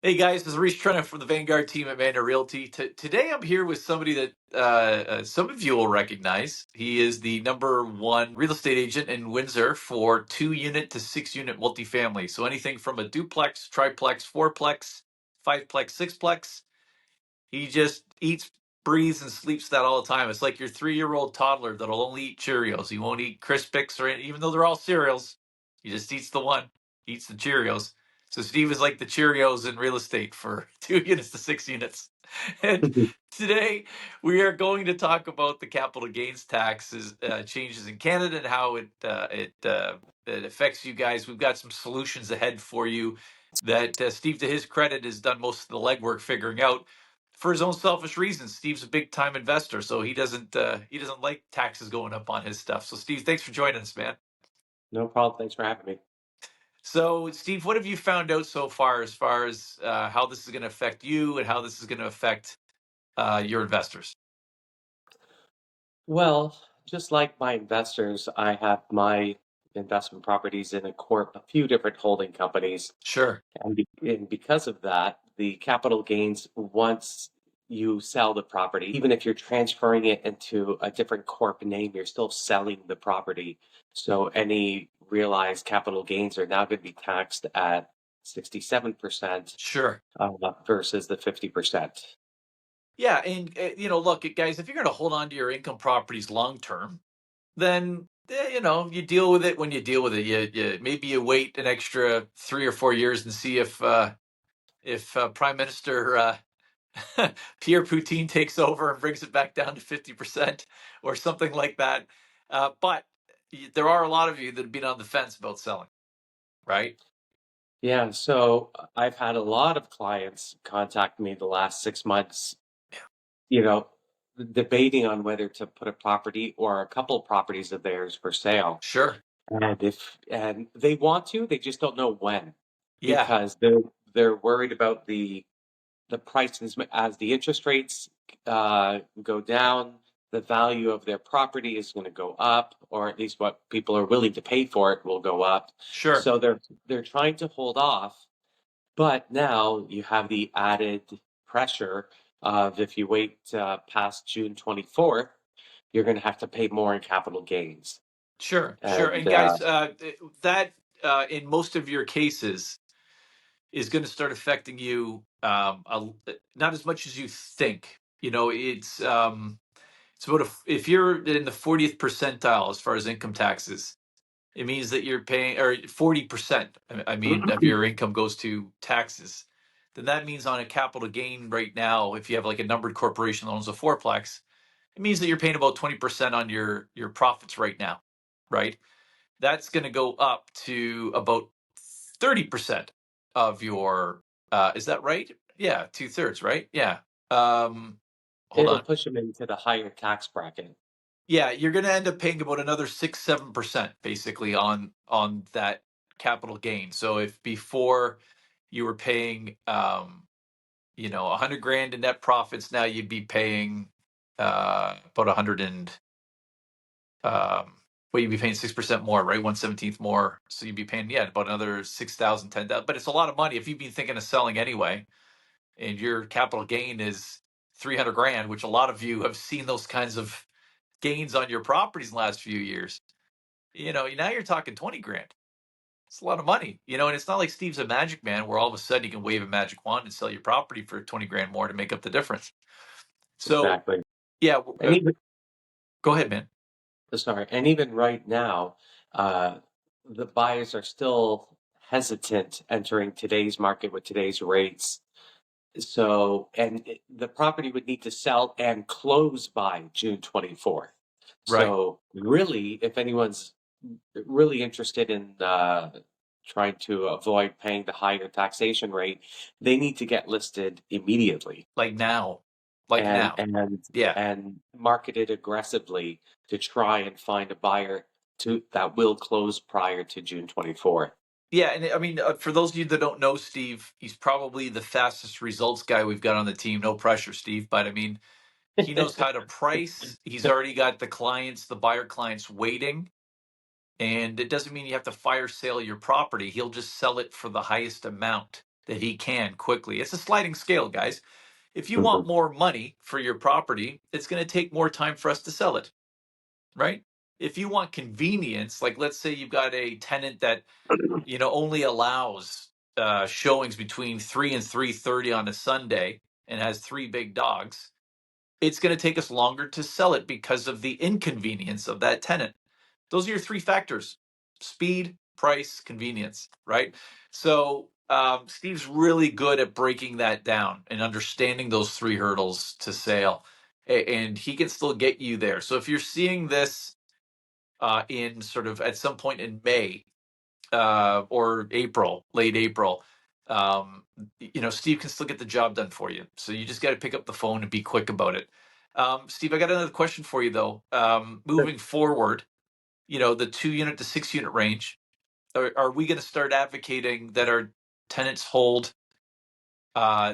Hey guys, this is Rhys Trenhaile from the Vanguard team at Manor Realty. Today I'm here with somebody that some of you will recognize. He is the #1 real estate agent in Windsor for 2-unit to 6-unit multifamily. So anything from a duplex, triplex, fourplex, fiveplex, sixplex. He just eats, breathes, and sleeps that all the time. It's like your 3-year-old toddler that'll only eat Cheerios. He won't eat Crispix or any, even though they're all cereals. He just eats the one, eats the Cheerios. So Steve is like the Cheerios in real estate for 2 units to 6 units. And today we are going to talk about the capital gains taxes changes in Canada and how it affects you guys. We've got some solutions ahead for you that Steve, to his credit, has done most of the legwork figuring out for his own selfish reasons. Steve's a big time investor, so he doesn't like taxes going up on his stuff. So Steve, thanks for joining us, man. No problem. Thanks for having me. So Steve, what have you found out so far as how this is going to affect you and how this is going to affect your investors? Well, just like my investors, I have my investment properties in a few different holding companies, Sure. and because of that, the capital gains once you sell the property, even if you're transferring it into a different corp name, you're still selling the property. So any realized capital gains are now going to be taxed at 67% Sure. versus the 50%. Yeah, and look, guys, if you're going to hold on to your income properties long term, then you deal with it when you deal with it. You maybe you wait an extra 3 or 4 years and see if Prime Minister Pierre Poutine takes over and brings it back down to 50% or something like that. But there are a lot of you that have been on the fence about selling, right? Yeah, so I've had a lot of clients contact me the last 6 months, you know, debating on whether to put a property or a couple of properties of theirs for sale. Sure. And they want to, they just don't know when Yeah. because they're worried about the prices as the interest rates go down, the value of their property is going to go up, or at least what people are willing to pay for it will go up. Sure. So they're trying to hold off, but now you have the added pressure of if you wait past June 24th, you're going to have to pay more in capital gains. Sure. Sure. And And guys, that in most of your cases is going to start affecting you not as much as you think. It's about if you're in the 40th percentile as far as income taxes, it means that you're paying, or 40%, I mean, of your income goes to taxes. Then that means on a capital gain right now, if you have like a numbered corporation that owns a fourplex, it means that you're paying about 20% on your profits right now, right? That's going to go up to about 30% of your, is that right? Yeah, 2/3, right? Yeah. Hold it'll on. push them into the higher tax bracket. Yeah, you're going to end up paying about another 6-7% basically on that capital gain. So if before you were paying 100 grand in net profits, now you'd be paying about 100 and well, you'd be paying 6% more, right? 1/17 more. So you'd be paying, yeah, about another 6,000, 10,000. But it's a lot of money if you've been thinking of selling anyway, and your capital gain is 300 grand, which a lot of you have seen those kinds of gains on your properties in the last few years. Now you're talking 20 grand. It's a lot of money, and it's not like Steve's a magic man where all of a sudden you can wave a magic wand and sell your property for 20 grand more to make up the difference. So, Exactly. yeah, And even go ahead, man. sorry, and even right now, uh, the buyers are still hesitant entering today's market with today's rates. So, the property would need to sell and close by June 24th. Right. So, really, if anyone's really interested in trying to avoid paying the higher taxation rate, they need to get listed immediately Like now. Like and now. and Yeah. and market it aggressively to try and find a buyer that will close prior to June 24th. Yeah, and I mean, for those of you that don't know Steve, he's probably the fastest results guy we've got on the team. No pressure, Steve, but I mean, he knows how to price. He's already got the buyer clients waiting. And it doesn't mean you have to fire sale your property. He'll just sell it for the highest amount. that he can quickly. It's a sliding scale, guys. If you want Mhm. more money for your property, it's going to take more time for us to sell it, right? If you want convenience, like let's say you've got a tenant that only allows showings between 3 and 3:30 on a Sunday and has 3 big dogs, it's going to take us longer to sell it because of the inconvenience of that tenant. Those are your 3 factors: speed, price, convenience, right? So Steve's really good at breaking that down and understanding those 3 hurdles to sale, and he can still get you there. So if you're seeing this in sort of at some point in May or April, late April, Steve can still get the job done for you. So you just got to pick up the phone and be quick about it. Steve, I got another question for you though. Moving forward, the 2-unit to 6-unit range, are we going to start advocating that our tenants hold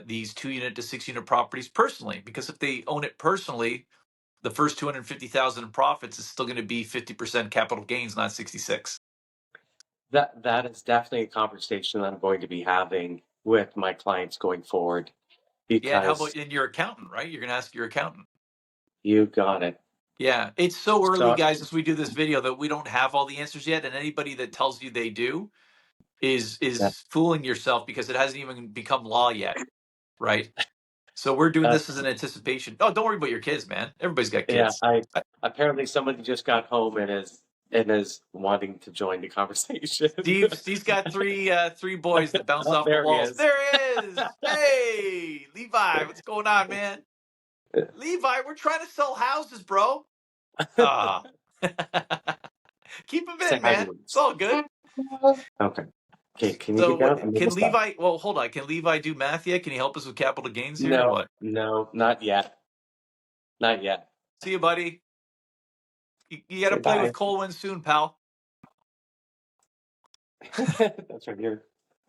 these 2-unit to 6-unit properties personally? Because if they own it personally, the first 250,000 in profits is still going to be 50% capital gains, not 66. That is definitely a conversation I'm going to be having with my clients going forward, Yeah, and how about because in your accountant, right? You're going to ask your accountant. you got it. Yeah, it's so early, So guys, as we do this video that we don't have all the answers yet, and anybody that tells you they do that, is fooling yourself because it hasn't even become law yet, right? So we're doing this as that's an anticipation. Oh, don't worry about your kids, man. Everybody's got yeah. kids. I apparently somebody just got home and is wanting to join the conversation. Steve's got three boys that bounce Oh, off the there he walls. is. There he is. Hey, Levi, what's going on, man? Levi, we're trying to sell houses, bro. Ah. Keep them Say in, hi to man. him. It's all good. Okay. Okay. Can you So get down? what I'm can almost done. Levi? Well, hold on. Can Levi do math yet? Can he help us with capital gains here or No, what? no, not yet. Not yet. See you, buddy. You got to Say play with bye. Colwyn soon, pal. That's right here.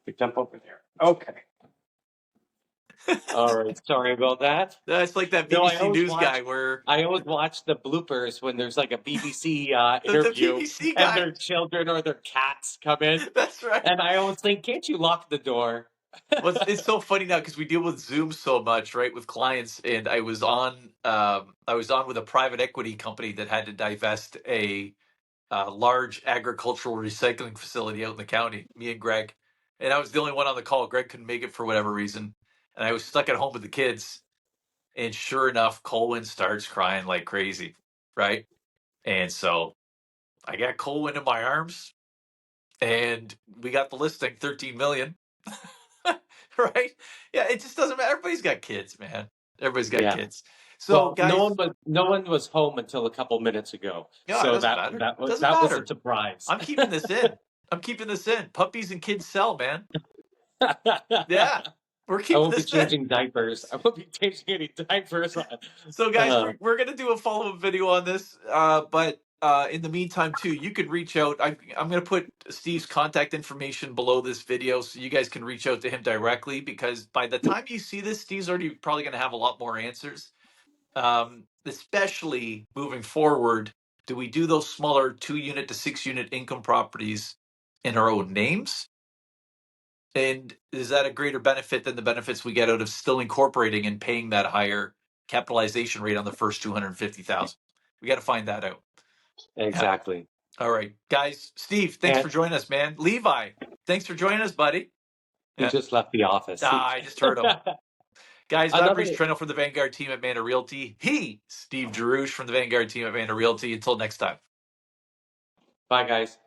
We jump over there. Okay. All right. Sorry about that. That's like that No, BBC News guy where I always watch the bloopers when there's like a BBC the interview BBC and guy. their children or their cats come in, That's right. and I always think, can't you lock the door? Well, it's so funny now because we deal with Zoom so much, right, with clients. And I was on with a private equity company that had to divest a large agricultural recycling facility out in the county. Me and Greg, and I was the only one on the call. Greg couldn't make it for whatever reason, and I was stuck at home with the kids. And sure enough, Colwyn starts crying like crazy, right? And so I got Colwyn in my arms, and we got the listing, 13 million. Right? Yeah, it just doesn't matter. Everybody's got kids, man. Everybody's got Yeah. kids. So, Well, guys, no one was home until a couple minutes ago, no, it so doesn't that matter. that was Doesn't that was a matter. surprise. I'm keeping this in. I'm keeping this in. Puppies and kids sell, man. Yeah, we're I keeping won't be this in. changing diapers. I won't be changing any diapers. So, guys, Uh, we're gonna do a follow up video on this. But in the meantime, too, you could reach out. I'm gonna put Steve's contact information below this video, so you guys can reach out to him directly. Because by the time you see this, Steve's already probably gonna have a lot more answers. Especially moving forward, do we do those smaller 2-unit to 6-unit income properties in our own names? And is that a greater benefit than the benefits we get out of still incorporating and paying that higher capitalization rate on the first 250,000? We got to find that out. Yeah. exactly. All right, guys. Steve, thanks And for joining us, man. Levi, thanks for joining us, buddy. he Yeah. just left the office. I just heard him. Guys, I'm Rhys Another. Trenhaile from the Vanguard team at Manor Realty. Steve Jarrouge from the Vanguard team at Manor Realty. Until next time. Bye, guys.